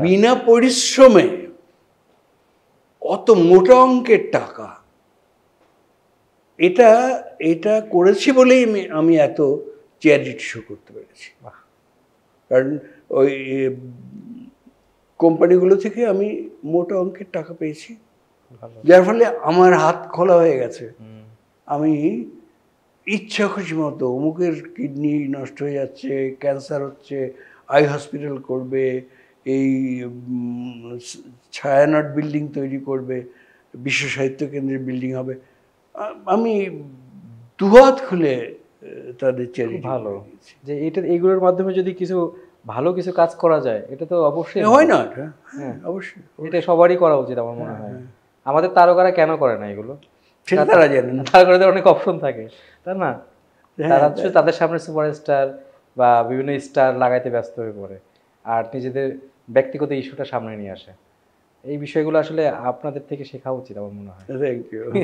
বিনা পরিশ্রমে অত মোটা অঙ্কের টাকা, এটা এটা করেছি বলেই আমি এত চ্যারিটি শো করতে পেরেছি। কারণ ওই কোম্পানিগুলো থেকে আমি মোটা অঙ্কের টাকা পেয়েছি, যার ফলে আমার হাত খোলা হয়ে গেছে। আমি ইচ্ছা খুশি মতো অমুকের কিডনি নষ্ট হয়ে যাচ্ছে, ক্যান্সার হচ্ছে, আই হসপিটাল করবে, এই ছায়ানট বিল্ডিং তৈরি করবে, বিশ্ব সাহিত্য কেন্দ্রের বিল্ডিং হবে, আমি দুহাত খুলে তাদের চ্যারিটি ভালো যে এইগুলোর মাধ্যমে যদি কিছু ভালো কিছু কাজ করা যায়, এটা তো অবশ্যই হয় না। হ্যাঁ, অবশ্যই এটা সবারই করা উচিত আমার মনে হয়। আমাদের তারকারা কেন করে না এগুলো? সেটা তারা জানেন। তারকাদের অনেক অপশন থাকে, তাই না? তারা তাদের সামনে সুপারস্টার বা বিভিন্ন স্টার লাগাইতে ব্যস্ত হয়ে পড়ে আর নিজেদের ব্যক্তিগত ইস্যুটা সামনে নিয়ে আসে। এই বিষয়গুলো আসলে আপনাদের থেকে শেখা উচিত আমার মনে হয়। Thank you.